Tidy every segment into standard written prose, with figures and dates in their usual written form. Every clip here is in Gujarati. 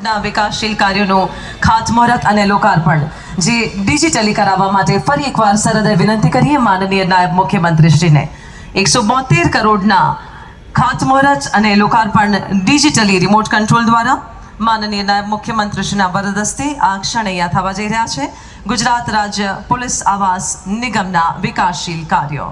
રોડના વિકાસશીલ કાર્યોનું ખાતમુહૂર્ત અને લોકાર્પણ જે ડિજિટલી કરાવવા માટે ફરી એકવાર સરહદે વિનંતી કરીએ માનનીય નાયબ મુખ્યમંત્રીશ્રીને 172 કરોડના ખાતમુહૂર્ત અને લોકાર્પણ ડિજિટલી રિમોટ કંટ્રોલ દ્વારા માનનીય નાયબ મુખ્યમંત્રીશ્રીના વરદ હસ્તે આ ક્ષણ અહીંયા થવા જઈ રહ્યા છે ગુજરાત રાજ્ય પોલીસ આવાસ નિગમના વિકાસશીલ કાર્યો.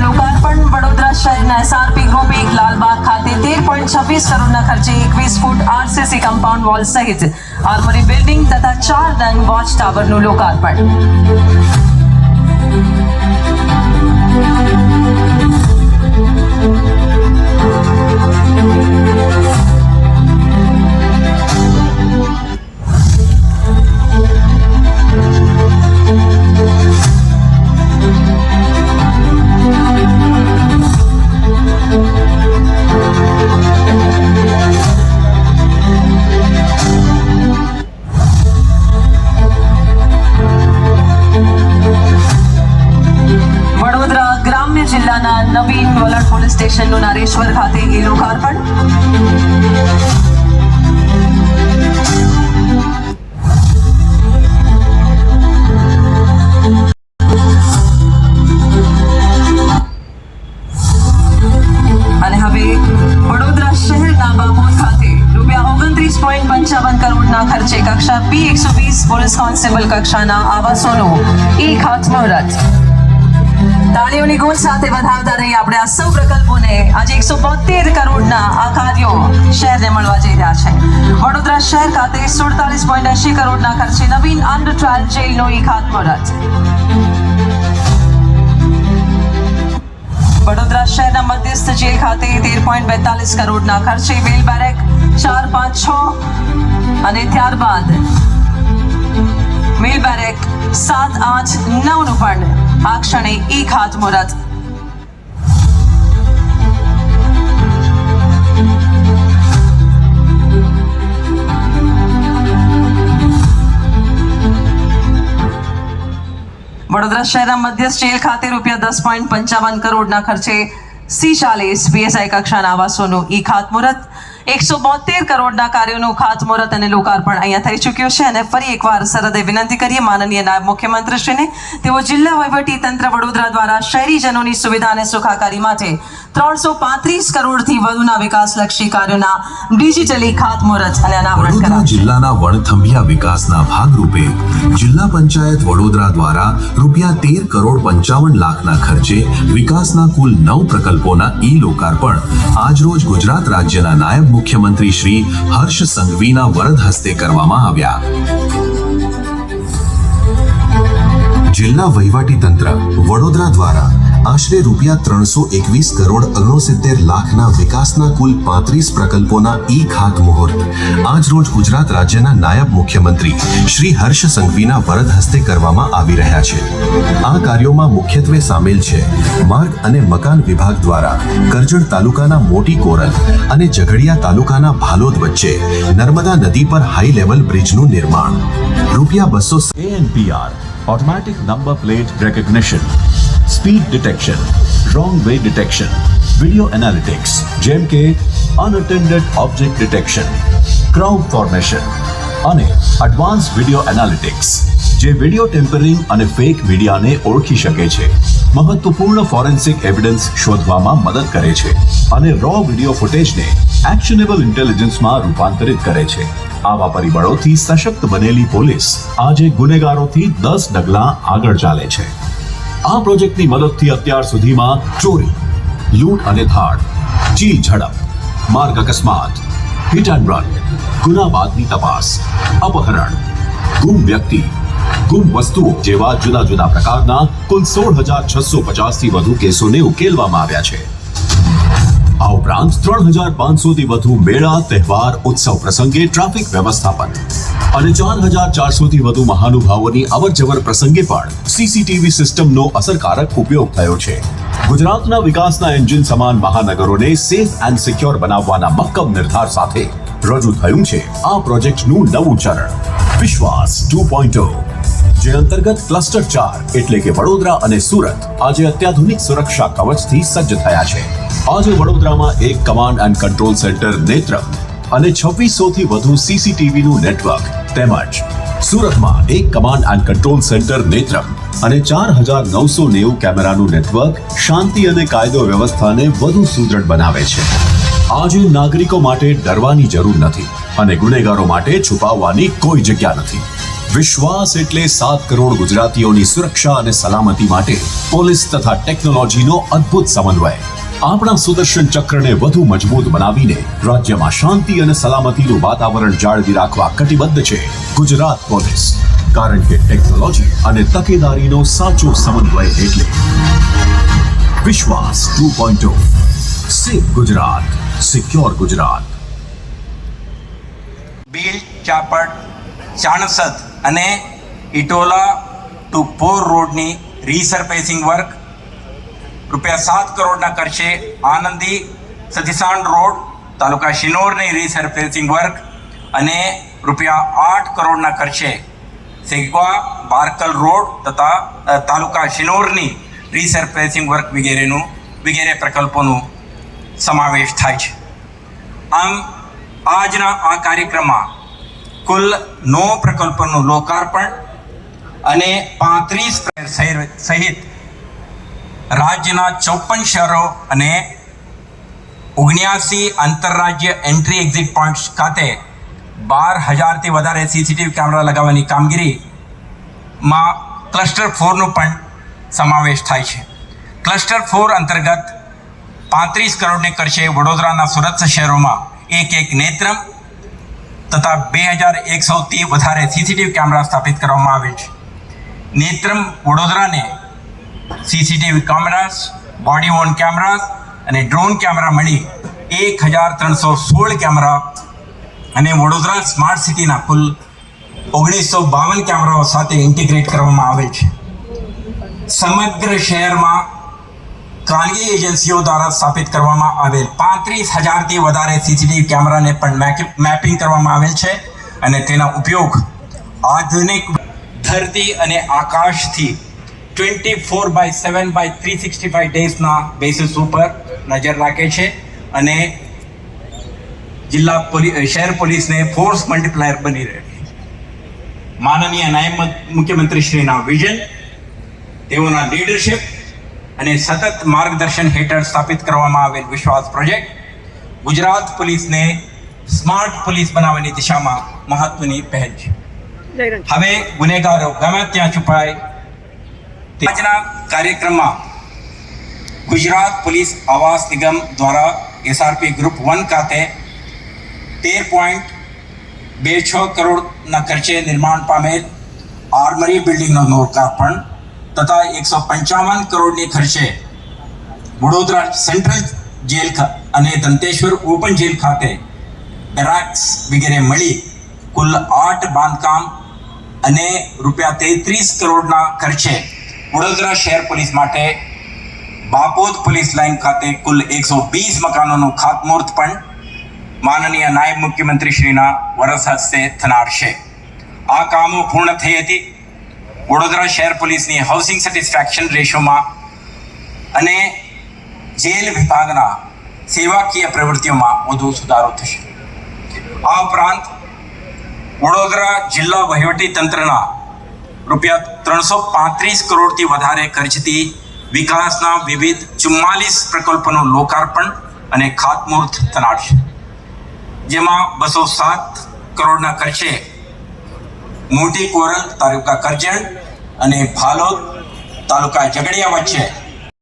લોકાર્પણ વડોદરા શહેરના SRP ગ્રુપ 1 લાલબાગ ખાતે 13.26 કરોડના ખર્ચે 21 ફૂટ RCC કમ્પાઉન્ડ વોલ સહિત આર્મરી બિલ્ડિંગ તથા 4 નંગ વોચ ટાવરનું લોકાર્પણ. જિલ્લાના નવીન વલણ પોલીસ સ્ટેશનનું નારેશ્વર ખાતે એ લોકાર્પણ. અને હવે વડોદરા શહેરના બામોદ ખાતે રૂપિયા 29.55 કરોડના ખર્ચે કક્ષા P120 પોલીસ કોન્સ્ટેબલ કક્ષાના આવાસોનું એ ખાતમુહૂર્ત. તાળીઓની ગૂંજ સાથે વધાવતા રહી આપણે આ સૌ પ્રકલ્પોને આજે 172 કરોડના આ કાર્યો શહેરને મળવા જઈ રહ્યા છે. વડોદરા શહેર ખાતે 47.80 કરોડના ખર્ચે નવીન અંડર ટ્રાયલ જેલનું ઈ ખાતમુહૂર્ત. વડોદરા શહેરના મધ્યસ્થ જેલ ખાતે 13.42 કરોડના ખર્ચે વેલ બેરેક 4, 5, 6 અને ત્યારબાદ મેલ બેરેક 7, 8, 9 નું પણ આ ક્ષણે ઈ ખાતમુહૂર્ત. વડોદરા શહેરના મધ્યસ્થ જેલ ખાતે રૂપિયા 10.55 કરોડના ખર્ચે C40 PSI કક્ષાના આવાસોનું ઈ ખાતમુહૂર્ત. 172 કરોડના કાર્યોનું ખાતમુહૂર્ત અને લોકાર્પણ અહીંયા થઈ ચૂક્યું છે. અને ફરી એકવાર સરહદે વિનંતી કરીએ માનનીય નાયબ મુખ્યમંત્રીશ્રીને તેઓ જિલ્લા વહીવટી તંત્ર વડોદરા દ્વારા શહેરીજનોની સુવિધા અને સુખાકારી માટે 335 કરોડથી વધુના વિકાસલક્ષી કાર્યોના ડિજિટલી ખાતમુહૂર્ત અને અનાવરણ કરાવશે. જિલ્લાના વણથંભિયા વિકાસના ભાગરૂપે જિલ્લા પંચાયત વડોદરા દ્વારા રૂપિયા 13 કરોડ 55 લાખના ખર્ચે વિકાસના કુલ 9 પ્રકલ્પોના ઈ લોકાર્પણ આજરોજ ગુજરાત રાજ્યના નાયબ મુખ્યમંત્રી શ્રી હર્ષ સંઘવીના વરદ હસ્તે કરવામાં આવ્યા. જિલ્લા વહીવટી તંત્ર વડોદરા દ્વારા આશરે રૂપિયા 321 કરોડ 69 લાખના વિકાસના કુલ 35 પ્રકલ્પોના ઈ ખાતમુહૂર્ત આજરોજ ગુજરાત રાજ્યના નાયબ મુખ્યમંત્રી શ્રી હર્ષ સંઘવીના વરદ હસ્તે કરવામાં આવી રહ્યા છે. આ કાર્યોમાં મુખ્યત્વે સામેલ છે માર્ગ અને મકાન વિભાગ દ્વારા કરજણ તાલુકાના મોટી કોરલ અને ઝઘડિયા તાલુકાના ભાલોદ વચ્ચે નર્મદા નદી પર હાઈ લેવલ બ્રિજનું નિર્માણ. રૂપિયા 200 ANPR Automatic Number Plate Recognition, Speed Detection, Wrong Way Detection, Video Analytics, જેમ કે Unattended Object Detection, Crowd Formation અને Advanced Video Analytics જે વિડિયો ટેમ્પરિંગ અને ફેક મીડિયાને ઓળખી શકે છે, મહત્વપૂર્ણ ફોરેન્સિક એવિડન્સ શોધવામાં મદદ કરે છે અને રો વિડિયો ફૂટેજને એક્શનેબલ ઇન્ટેલિજન્સમાં રૂપાંતરિત કરે છે. આવા પરિબળોથી સશક્ત બનેલી પોલીસ આજે ગુનેગારોથી 10 ડગલા આગળ ચાલે છે. આ પ્રોજેક્ટની મદદથી અત્યાર સુધીમાં ચોરી, લૂંટ અને ધાડ, ચીલ ઝડપ, માર્ગ અકસ્માત, હિટ એન્ડ રન, ગુના બાદની તપાસ, અપહરણ, ગુમ વ્યક્તિ, ગુમ વસ્તુઓ જેવા જુદા જુદા પ્રકારના કુલ 16,650 થી વધુ કેસોને ઉકેલવામાં આવ્યા છે. આ ઉપરાંત 3,500 થી વધુ મેળા, તહેવાર, ઉત્સવ પ્રસંગે ટ્રાફિક વ્યવસ્થાપન અને 4,400 થી વધુ મહાનુભાવોની અવરજવર પ્રસંગે પણ સીસીટીવી સિસ્ટમનો અસરકારક ઉપયોગ થયો છે. ગુજરાતના વિકાસના એન્જિન સમાન મહાનગરોને સેફ એન્ડ સિક્યોર બનાવવાના મક્કમ નિર્ધાર સાથે રજૂ થયું છે આ પ્રોજેક્ટનું નવું ચરણ વિશ્વાસ 2.0. જે અંતર્ગત ક્લસ્ટર 4 એટલે કે વડોદરા અને સુરત આજે અત્યાધુનિક સુરક્ષા કવચથી સજ્જ થયા છે. આજે વડોદરામાં એક command and control centre Netram અને 2600 થી વધુ સીસીટીવી નું નેટવર્ક તેમજ સુરતમાં એક command and control centre Netram અને 4990 કેમેરાનું નેટવર્ક શાંતિ અને કાયદો વ્યવસ્થાને વધુ સુદૃઢ બનાવે છે. આજે નાગરિકો માટે ડરવાની જરૂર નથી અને ગુનેગારો માટે છુપાવવાની કોઈ જગ્યા નથી. વિશ્વાસ એટલે 7 કરોડ ગુજરાતીઓની સુરક્ષા અને સલામતી માટે પોલીસ તથા ટેકનોલોજીનો અદ્ભુત સમન્વય. આપણા સુદર્શન ચક્રને વધુ મજબૂત બનાવીને રાજ્યમાં શાંતિ અને સલામતીનું વાતાવરણ જાળવી રાખવા કટિબદ્ધ છે ગુજરાત પોલીસ. કારણ કે ટેકનોલોજી અને તકેદારીનો સાચો સમન્વય એટલે વિશ્વાસ 2.0. Safe Gujarat, secure Gujarat. બીલ ચાપડ ચાણસદ અને ઇટોલા ટુ પોર રોડની રીસરફેસિંગ વર્ક રૂપિયા 7 કરોડના ખર્ચે આનંદી સતીસાણ રોડ તાલુકા શિનોરની રીસરફેસિંગ વર્ક અને રૂપિયા 8 કરોડના ખર્ચે સેગવા બારકલ રોડ તથા તાલુકા શિનોરની રીસરફેસિંગ વર્ક વગેરે પ્રકલ્પોનો સમાવેશ થાય છે. આમ આજના આ કાર્યક્રમમાં કુલ 9 પ્રકલ્પોનું લોકાર્પણ અને 35 સહિત રાજ્યના 54 શહેરો અને 79 આંતરરાજ્ય એન્ટ્રી એક્ઝિટ પોઈન્ટ્સ ખાતે 12,000થી વધારે સીસીટીવી કેમેરા લગાવવાની કામગીરીમાં ક્લસ્ટર 4નો પણ સમાવેશ થાય છે. ક્લસ્ટર 4 અંતર્ગત 35 કરોડને ખર્ચે વડોદરાના સુરત શહેરોમાં એક નેત્રમ તથા 2100થી વધારે સીસીટીવી કેમેરા સ્થાપિત કરવામાં આવે છે. નેત્રમ વડોદરાને CCTV cameras, body worn cameras અને ડ્રોન કેમેરા મળી 1316 કેમેરા અને વડોદરા સ્માર્ટ સિટીના કુલ 1952 કેમેરાઓ સાથે ઇન્ટિગ્રેટ કરવામાં આવે છે. સમગ્ર શહેરમાં ખાનગી એજન્સીઓ દ્વારા સ્થાપિત કરવામાં આવેલ 35,000થી વધારે સીસીટીવી કેમેરાને પણ મેપિંગ કરવામાં આવેલ છે અને તેનો ઉપયોગ આધુનિક ધરતી અને આકાશથી 24/7/365 ડેઝના બેસિસ ઉપર નજર રાખે છે અને શહેર પોલીસને ફોર્સ મલ્ટીપ્લાયર બની રહે છે. માનનીય નાયબ મુખ્યમંત્રીશ્રીના વિઝન, તેઓના લીડરશિપ અને સતત માર્ગદર્શન હેઠળ સ્થાપિત કરવામાં આવેલ વિશ્વાસ પ્રોજેક્ટ ગુજરાત પોલીસને સ્માર્ટ પોલીસ બનાવવાની દિશામાં મહત્વની પહેલ છે. હવે ગુનેગારો ગમે ત્યાં છુપાય. આજના કાર્યક્રમમાં ગુજરાત પોલીસ આવાસ નિગમ દ્વારા એસઆરપી ગ્રુપ 1 ખાતે 13.26 કરોડના ખર્ચે નિર્માણ પામેલ આર્મરી બિલ્ડિંગનો લોકાર્પણ તથા 155 કરોડની ખર્ચે વડોદરા સેન્ટ્રલ જેલ અને દંતેશ્વર ઓપન જેલ ખાતે બેરાક્સ વગેરે મળી કુલ 8 બાંધકામ અને રૂપિયા 33 કરોડના ખર્ચે વડોદરા શહેર પોલીસ માટે બાપોદ પોલીસ લાઇન ખાતે કુલ 120 મકાનોનું ખાતમુહૂર્ત પણ માનનીય નાયબ મુખ્યમંત્રીશ્રીના વરસ હસ્તે થનાર છે. આ કામો પૂર્ણ થઈ હતી. વડોદરા શહેર પોલીસની હાઉસિંગ સેટિસ્ફેક્શન રેશિયોમાં અને જેલ વિભાગના સેવાકીય પ્રવૃત્તિઓમાં વધુ સુધારો થશે. આ ઉપરાંત વડોદરા જિલ્લા વહીવટી તંત્રના રૂપિયા 335 કરોડથી વધારે ખર્ચથી વિકાસના વિવિધ 44 પ્રકલ્પોનું લોકાર્પણ અને ખાતમુહૂર્ત થનાર છે. જેમાં 207 કરોડના ખર્ચે મોટી કોરલ તાલુકા કરજણ અને ભાલોદ તાલુકા ઝઘડિયા વચ્ચે